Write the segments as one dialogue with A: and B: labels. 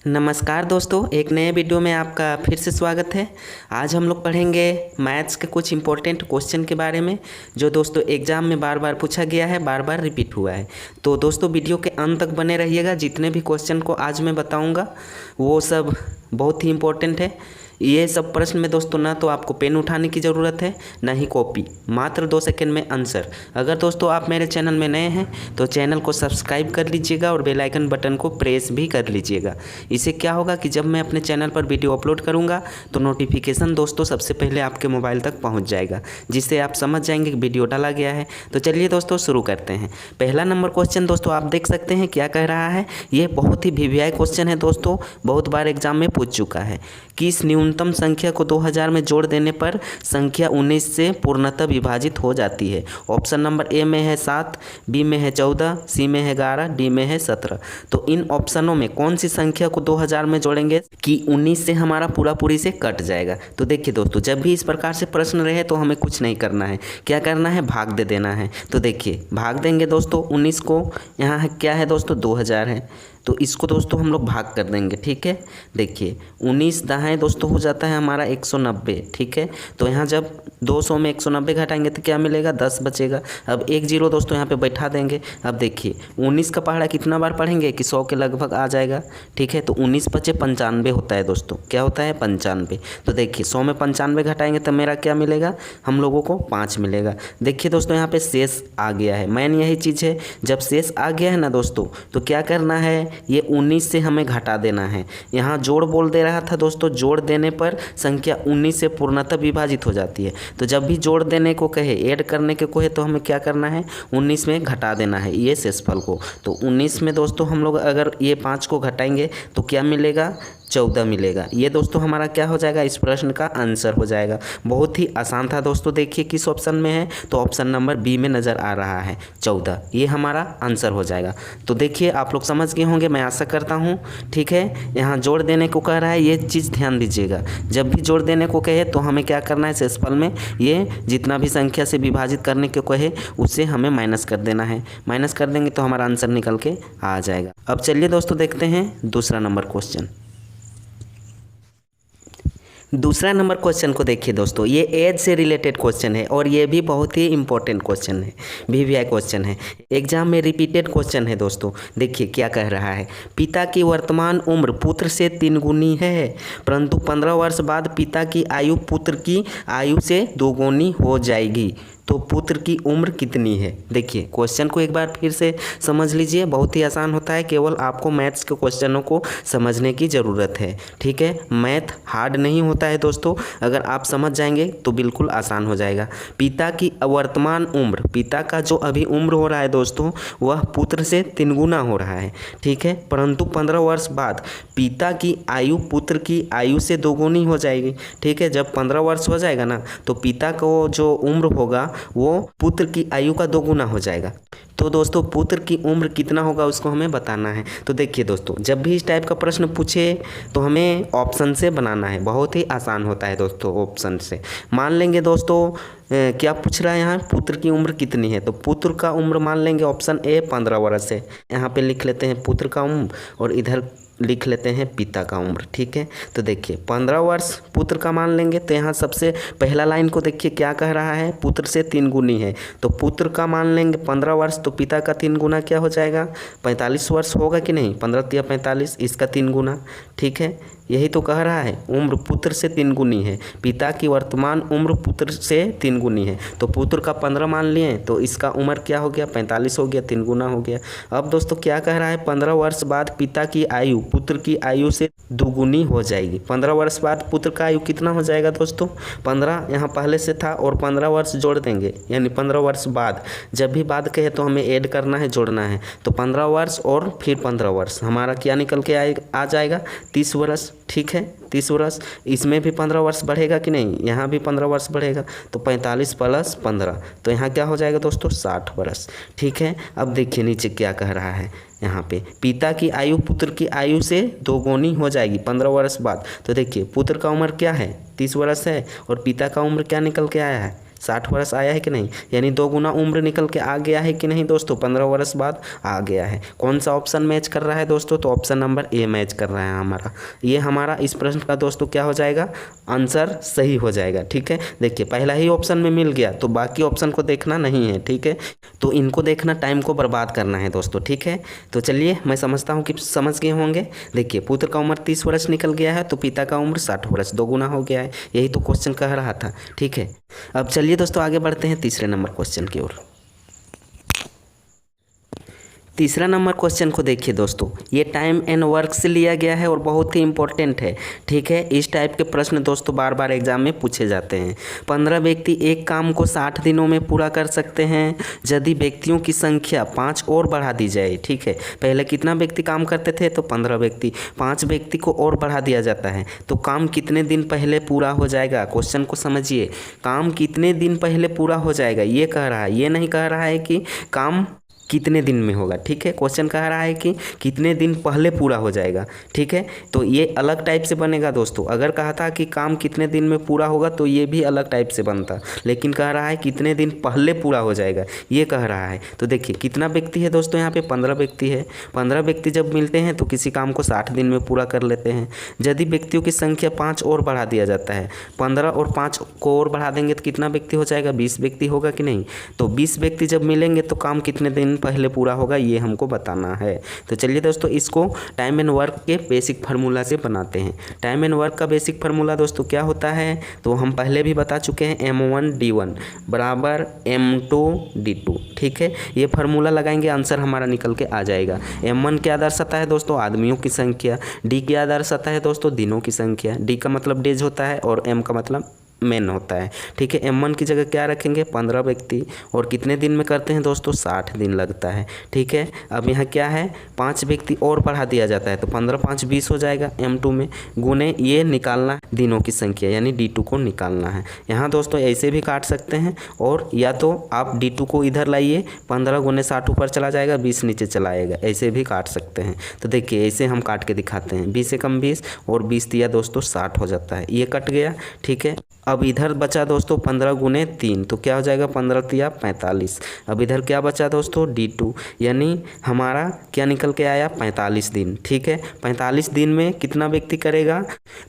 A: नमस्कार दोस्तों, एक नए वीडियो में आपका फिर से स्वागत है। आज हम लोग पढ़ेंगे मैथ्स के कुछ इंपॉर्टेंट क्वेश्चन के बारे में, जो दोस्तों एग्ज़ाम में बार बार पूछा गया है, बार बार रिपीट हुआ है। तो दोस्तों वीडियो के अंत तक बने रहिएगा। जितने भी क्वेश्चन को आज मैं बताऊंगा वो सब बहुत ही इंपॉर्टेंट है। ये सब प्रश्न में दोस्तों ना तो आपको पेन उठाने की ज़रूरत है, ना ही कॉपी। मात्र 2 सेकंड में आंसर। अगर दोस्तों आप मेरे चैनल में नए हैं तो चैनल को सब्सक्राइब कर लीजिएगा और बेल आइकन बटन को प्रेस भी कर लीजिएगा। इससे क्या होगा कि जब मैं अपने चैनल पर वीडियो अपलोड करूंगा तो नोटिफिकेशन दोस्तों सबसे पहले आपके मोबाइल तक पहुँच जाएगा, जिससे आप समझ जाएंगे कि वीडियो डाला गया है। तो चलिए दोस्तों शुरू करते हैं। पहला नंबर क्वेश्चन दोस्तों आप देख सकते हैं क्या कह रहा है। ये बहुत ही वीवीआई क्वेश्चन है दोस्तों, बहुत बार एग्जाम में पूछ चुका है। किस न्यूनतम संख्या को 2000 में जोड़ देने पर संख्या 19 से पूर्णतः विभाजित हो जाती है। ऑप्शन नंबर ए में है 7, बी में है 14, सी में है 11, डी में है 17। तो इन ऑप्शनों में कौन सी संख्या को 2000 में जोड़ेंगे कि 19 से हमारा पूरा पूरी से कट जाएगा। तो देखिए दोस्तों, जब भी इस प्रकार से प्रश्न रहे तो हमें कुछ नहीं करना है, क्या करना है, भाग दे देना है। तो देखिए भाग देंगे दोस्तों 19 को, यहाँ है क्या है दोस्तों 2000 है, तो इसको दोस्तों हम लोग भाग कर देंगे। ठीक है, देखिए 19 दाएं दोस्तों हो जाता है हमारा 190। ठीक है, तो यहाँ जब 200 में 190 घटाएंगे तो क्या मिलेगा, 10 बचेगा। अब 1 जीरो दोस्तों यहाँ पे बैठा देंगे। अब देखिए 19 का पहाड़ा कितना बार पढ़ेंगे कि 100 के लगभग आ जाएगा। ठीक है, तो 19 बचे 95 होता है दोस्तों, क्या होता है 95। तो देखिए 100 में 95 घटाएंगे तो मेरा क्या मिलेगा, हम लोगों को 5 मिलेगा। देखिए दोस्तों यहाँ पे शेष आ गया है। मेन यही चीज़ है, जब शेष आ गया है ना दोस्तों तो क्या करना है, ये 19 से हमें घटा देना है। यहाँ जोड़ बोल दे रहा था दोस्तों, जोड़ देने पर संख्या 19 से पूर्णतः विभाजित हो जाती है। तो जब भी जोड़ देने को कहे, ऐड करने के कहे, तो हमें क्या करना है, 19 में घटा देना है ये शेषफल को। तो 19 में दोस्तों हम लोग अगर ये 5 को घटाएंगे तो क्या मिलेगा, 14 मिलेगा। ये दोस्तों हमारा क्या हो जाएगा, इस प्रश्न का आंसर हो जाएगा। बहुत ही आसान था दोस्तों। देखिए किस ऑप्शन में है, तो ऑप्शन नंबर बी में नज़र आ रहा है 14, ये हमारा आंसर हो जाएगा। तो देखिए आप लोग समझ गए होंगे, मैं आशा करता हूँ। ठीक है, यहाँ जोड़ देने को कह रहा है, ये चीज़ ध्यान दीजिएगा। जब भी जोड़ देने को कहे तो हमें क्या करना है, शेषफल में ये जितना भी संख्या से विभाजित करने को कहे उससे हमें माइनस कर देना है। माइनस कर देंगे तो हमारा आंसर निकल के आ जाएगा। अब चलिए दोस्तों देखते हैं दूसरा नंबर क्वेश्चन। दूसरा नंबर क्वेश्चन को देखिए दोस्तों, ये एज से रिलेटेड क्वेश्चन है और ये भी बहुत ही इंपॉर्टेंट क्वेश्चन है, वीवीआई क्वेश्चन है, एग्जाम में रिपीटेड क्वेश्चन है दोस्तों। देखिए क्या कह रहा है, पिता की वर्तमान उम्र पुत्र से 3 गुनी है, परंतु 15 वर्ष बाद पिता की आयु पुत्र की आयु से 2 गुनी हो जाएगी। तो पुत्र की उम्र कितनी है। देखिए क्वेश्चन को एक बार फिर से समझ लीजिए, बहुत ही आसान होता है, केवल आपको मैथ्स के क्वेश्चनों को समझने की ज़रूरत है। ठीक है, मैथ हार्ड नहीं होता है दोस्तों, अगर आप समझ जाएंगे तो बिल्कुल आसान हो जाएगा। पिता की वर्तमान उम्र, पिता का जो अभी उम्र हो रहा है दोस्तों वह पुत्र से 3 गुना हो रहा है। ठीक है, परंतु 15 वर्ष बाद पिता की आयु पुत्र की आयु से 2 गुनी हो जाएगी। ठीक है, जब 15 वर्ष हो जाएगा ना तो पिता को जो उम्र होगा वो पुत्र की आयु का 2 गुना हो जाएगा। तो दोस्तों पुत्र की उम्र कितना होगा उसको हमें बताना है। तो देखिए दोस्तों, जब भी इस टाइप का प्रश्न पूछे तो हमें ऑप्शन से बनाना है, बहुत ही आसान होता है दोस्तों। ऑप्शन से मान लेंगे दोस्तों, क्या पूछ रहा है यहाँ, पुत्र की उम्र कितनी है, तो पुत्र का उम्र मान लेंगे ऑप्शन ए 15 वर्ष है। यहाँ पे लिख लेते हैं पुत्र का उम्र और इधर लिख लेते हैं पिता का उम्र। ठीक है, तो देखिए 15 वर्ष पुत्र का मान लेंगे तो यहाँ सबसे पहला लाइन को देखिए क्या कह रहा है, पुत्र से 3 गुनी है। तो पुत्र का मान लेंगे 15 वर्ष, तो पिता का 3 गुना क्या हो जाएगा, 45 वर्ष होगा कि नहीं, 15 या 45, इसका 3 गुना। ठीक है, यही तो कह रहा है, उम्र पुत्र से 3 गुनी है, पिता की वर्तमान उम्र पुत्र से 3 गुनी है। तो पुत्र का 15 मान लिए तो इसका उम्र क्या हो गया, 45 हो गया, 3 गुना हो गया। अब दोस्तों क्या कह रहा है, 15 वर्ष बाद पिता की आयु पुत्र की आयु से 2 गुनी हो जाएगी। 15 वर्ष बाद पुत्र का आयु कितना हो जाएगा दोस्तों, 15 यहाँ पहले से था और 15 वर्ष जोड़ देंगे, यानी 15 वर्ष बाद। जब भी बाद कहे तो हमें ऐड करना है, जोड़ना है। तो 15 वर्ष और फिर 15 वर्ष, हमारा क्या निकल के आ जाएगा, 30 वर्ष। ठीक है, 30 वर्ष, इसमें भी 15 वर्ष बढ़ेगा कि नहीं, यहाँ भी 15 वर्ष बढ़ेगा। तो 45 + 15, तो यहाँ क्या हो जाएगा दोस्तों, 60 वर्ष। ठीक है, अब देखिए नीचे क्या कह रहा है, यहाँ पे पिता की आयु पुत्र की आयु से 2 गुनी हो जाएगी 15 वर्ष बाद। तो देखिए पुत्र का उम्र क्या है, 30 वर्ष है और पिता का उम्र क्या निकल के आया है, 60 वर्ष आया है कि नहीं, यानी 2 गुना उम्र निकल के आ गया है कि नहीं दोस्तों, 15 वर्ष बाद आ गया है। कौन सा ऑप्शन मैच कर रहा है दोस्तों, तो ऑप्शन नंबर ए मैच कर रहा है हमारा। ये हमारा इस प्रश्न का दोस्तों क्या हो जाएगा, आंसर सही हो जाएगा। ठीक है, देखिए पहला ही ऑप्शन में मिल गया तो बाकी ऑप्शन को देखना नहीं है। ठीक है, तो इनको देखना टाइम को बर्बाद करना है दोस्तों। ठीक है, तो चलिए मैं समझता हूँ कि समझ गए होंगे। देखिए पुत्र का उम्र 30 वर्ष निकल गया है तो पिता का उम्र 60 वर्ष, 2 गुना हो गया है। यही तो क्वेश्चन कह रहा था। ठीक है, अब चलिए दोस्तों आगे बढ़ते हैं तीसरे नंबर क्वेश्चन की ओर। तीसरा नंबर क्वेश्चन को देखिए दोस्तों, ये टाइम एंड वर्क से लिया गया है और बहुत ही इंपॉर्टेंट है। ठीक है, इस टाइप के प्रश्न दोस्तों बार बार एग्जाम में पूछे जाते हैं। 15 व्यक्ति एक काम को 60 दिनों में पूरा कर सकते हैं यदि व्यक्तियों की संख्या 5 और बढ़ा दी जाए। ठीक है, पहले कितना व्यक्ति काम करते थे, तो 15 व्यक्ति, 5 व्यक्ति को और बढ़ा दिया जाता है तो काम कितने दिन पहले पूरा हो जाएगा। क्वेश्चन को समझिए, काम कितने दिन पहले पूरा हो जाएगा ये कह रहा है, ये नहीं कह रहा है कि काम कितने दिन में होगा। ठीक है, क्वेश्चन कह रहा है कि कितने दिन पहले पूरा हो जाएगा। ठीक है, तो ये अलग टाइप से बनेगा दोस्तों। अगर कहा था कि काम कितने दिन में पूरा होगा तो ये भी अलग टाइप से बनता, लेकिन कह रहा है कितने दिन पहले पूरा हो जाएगा ये कह रहा है। तो देखिए कितना व्यक्ति है दोस्तों, यहाँ पे 15 व्यक्ति है। 15 व्यक्ति जब मिलते हैं तो किसी काम को 60 दिन में पूरा कर लेते हैं। यदि व्यक्तियों की संख्या 5 और बढ़ा दिया जाता है, 15 और 5 को और बढ़ा देंगे तो कितना व्यक्ति हो जाएगा, 20 व्यक्ति होगा कि नहीं। तो 20 व्यक्ति जब मिलेंगे तो काम कितने दिन पहले पूरा होगा ये हमको बताना है। तो चलिए दोस्तों इसको टाइम एंड वर्क के बेसिक फार्मूला से बनाते हैं। टाइम एंड वर्क का बेसिक फार्मूला दोस्तों क्या होता है, तो हम पहले भी बता चुके हैं, M1D1 बराबर M2D2। ठीक है, ये फार्मूला लगाएंगे आंसर हमारा निकल के आ जाएगा। M1 क्या दर्शाता है दोस्तों, आदमियों की संख्या। D क्या दर्शाता है दोस्तों, दिनों की संख्या। D का मतलब डेज होता है और M का मतलब मेन होता है। ठीक है, M1 की जगह क्या रखेंगे, 15 व्यक्ति, और कितने दिन में करते हैं दोस्तों, 60 दिन लगता है। ठीक है, अब यहाँ क्या है, 5 व्यक्ति और बढ़ा दिया जाता है तो 15 5 20 हो जाएगा M2 में, गुने ये निकालना है दिनों की संख्या यानी D2 को निकालना है। यहाँ दोस्तों ऐसे भी काट सकते हैं, और या तो आप D2 को इधर लाइए, 15 गुने 60 ऊपर चला जाएगा, 20 नीचे चला आएगा, ऐसे भी काट सकते हैं। तो देखिए ऐसे हम काट के दिखाते हैं, 20 से कम 20 और 20 दिया दोस्तों 60 हो जाता है, ये कट गया। ठीक है, अब इधर बचा दोस्तों 15 गुने 3 तो क्या हो जाएगा, 15 तिया 45। अब इधर क्या बचा दोस्तों, D2, यानी हमारा क्या निकल के आया, 45 दिन। ठीक है, 45 दिन में कितना व्यक्ति करेगा,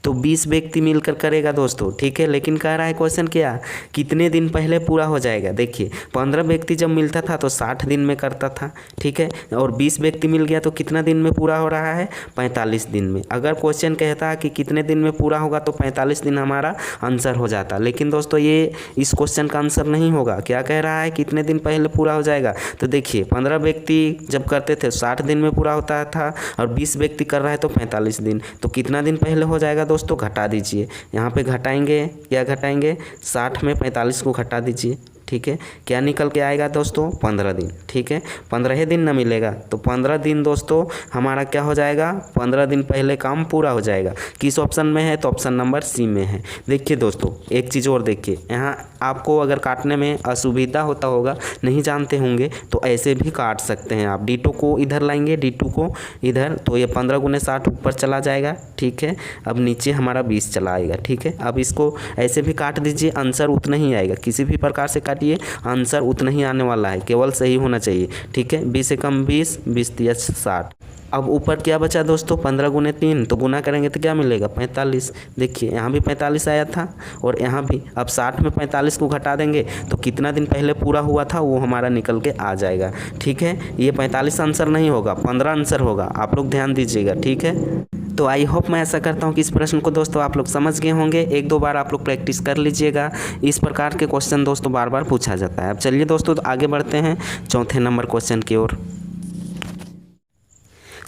A: तो 20 व्यक्ति मिलकर करेगा दोस्तों। ठीक है, लेकिन कह रहा है क्वेश्चन क्या, कितने दिन पहले पूरा हो जाएगा। देखिए 15 व्यक्ति जब मिलता था तो 60 दिन में करता था। ठीक है, और 20 व्यक्ति मिल गया तो कितना दिन में पूरा हो रहा है, 45 दिन में। अगर क्वेश्चन कहता कि कितने दिन में पूरा होगा तो 45 दिन हमारा आंसर हो जाता, लेकिन दोस्तों ये इस क्वेश्चन का आंसर नहीं होगा। क्या कह रहा है, कितने दिन पहले पूरा हो जाएगा। तो देखिए 15 व्यक्ति जब करते थे 60 दिन में पूरा होता था, और 20 व्यक्ति कर रहा है तो 45 दिन, तो कितना दिन पहले हो जाएगा दोस्तों, घटा दीजिए। यहाँ पे घटाएंगे, क्या घटाएंगे, 60 में 45 को घटा दीजिए। ठीक है, क्या निकल के आएगा दोस्तों, 15 दिन। ठीक है, 15 दिन ना मिलेगा तो 15 दिन दोस्तों हमारा क्या हो जाएगा, 15 दिन पहले काम पूरा हो जाएगा। किस ऑप्शन में है, तो ऑप्शन नंबर सी में है। देखिए दोस्तों एक चीज़ और देखिए, यहाँ आपको अगर काटने में असुविधा होता होगा, नहीं जानते होंगे, तो ऐसे भी काट सकते हैं आप। D2 को इधर लाएंगे, D2 को इधर, तो ये 15 गुने 60 ऊपर चला जाएगा। ठीक है, अब नीचे हमारा 20 चला आएगा। ठीक है, अब इसको ऐसे भी काट दीजिए, आंसर उतना ही आएगा। किसी भी प्रकार से काटिए आंसर उतना ही आने वाला है, केवल सही होना चाहिए। ठीक है, 20 से कम 20, 20 तिया 60। अब ऊपर क्या बचा दोस्तों, 15 गुने 3 तो गुना करेंगे तो क्या मिलेगा, 45। देखिए यहाँ भी 45 आया था और यहाँ भी। अब 60 में 45 को घटा देंगे तो कितना दिन पहले पूरा हुआ था वो हमारा निकल के आ जाएगा। ठीक है, ये 45 आंसर नहीं होगा, 15 आंसर होगा, आप लोग ध्यान दीजिएगा। ठीक है, तो आई होप मैं ऐसा करता हूँ कि इस प्रश्न को दोस्तों आप लोग समझ गए होंगे। 1-2 बार आप लोग प्रैक्टिस कर लीजिएगा, इस प्रकार के क्वेश्चन दोस्तों बार बार पूछा जाता है। अब चलिए दोस्तों आगे बढ़ते हैं चौथे नंबर क्वेश्चन की ओर।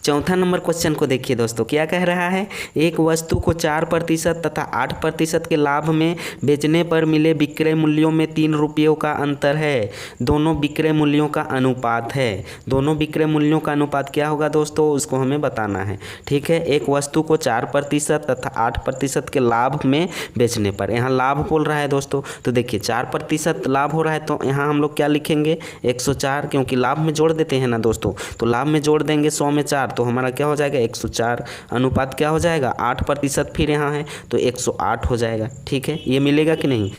A: चौथा नंबर क्वेश्चन को देखिए दोस्तों, क्या कह रहा है, एक वस्तु को 4% तथा 8% के लाभ में बेचने पर मिले विक्रय मूल्यों में 3 रुपयों का अंतर है। दोनों विक्रय मूल्यों का अनुपात है। दोनों विक्रय मूल्यों का अनुपात क्या होगा दोस्तों, उसको हमें बताना है। ठीक है, एक वस्तु को 4% तथा 8% के लाभ में बेचने पर, यहाँ लाभ बोल रहा है दोस्तों, तो देखिए 4% लाभ हो रहा है तो यहाँ हम लोग क्या लिखेंगे, 104, क्योंकि लाभ में जोड़ देते हैं ना दोस्तों, तो लाभ में जोड़ देंगे 100 में 4 104, तो हमारा क्या हो जाएगा 104 अनुपात क्या हो जाएगा 8%, फिर यहाँ है तो 108 हो जाएगा। ठीक है, ये मिलेगा कि नहीं।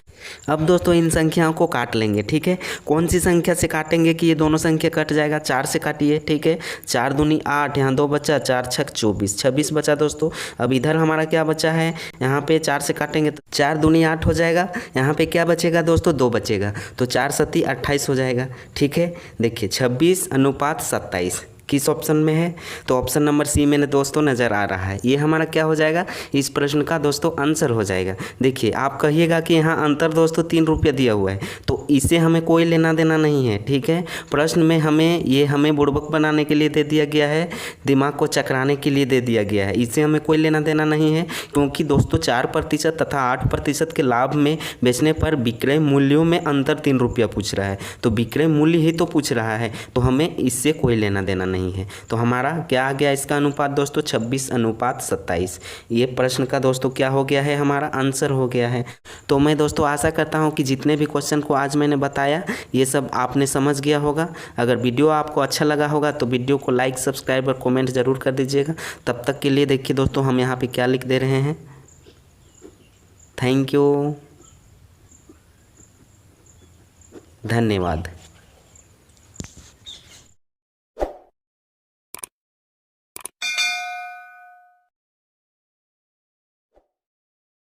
A: अब दोस्तों इन संख्याओं को काट लेंगे। ठीक है, कौन सी संख्या से काटेंगे कि ये दोनों संख्या कट जाएगा, 4 से काटिए। ठीक है, 4 दूनी 8, यहाँ 2 बचा, 4 छक 24, 26 बचा दोस्तों। अब इधर हमारा क्या बचा है, यहाँ पे 4 से काटेंगे तो 4 दूनी 8 हो जाएगा, यहाँ पे क्या बचेगा दोस्तों 2 बचेगा, तो 4 सत्ती 28 हो जाएगा। ठीक है, देखिए 26:27 किस ऑप्शन में है, तो ऑप्शन नंबर सी में दोस्तों नज़र आ रहा है। ये हमारा क्या हो जाएगा, इस प्रश्न का दोस्तों आंसर हो जाएगा। देखिए आप कहिएगा कि यहाँ अंतर दोस्तों 3 रुपया दिया हुआ है, तो इसे हमें कोई लेना देना नहीं है। ठीक है, प्रश्न में हमें बुड़बक बनाने के लिए दे दिया गया है, दिमाग को चकराने के लिए दे दिया गया है, इससे हमें कोई लेना देना नहीं है। क्योंकि दोस्तों 4% तथा 8% के लाभ में बेचने पर विक्रय मूल्यों में अंतर 3 रुपया पूछ रहा है, तो विक्रय मूल्य ही तो पूछ रहा है, तो हमें इससे कोई लेना देना नहीं है। तो हमारा क्या आ गया इसका अनुपात दोस्तों 26:27। ये प्रश्न का दोस्तों क्या हो गया है, हमारा आंसर हो गया है। तो मैं दोस्तों आशा करता हूं कि जितने भी क्वेश्चन को आज मैंने बताया ये सब आपने समझ गया होगा। अगर वीडियो आपको अच्छा लगा होगा तो वीडियो को लाइक, सब्सक्राइब और कमेंट जरूर कर दीजिएगा। तब तक के लिए देखिए दोस्तों हम यहाँ पे क्या लिख दे रहे हैं। थैंक यू, धन्यवाद।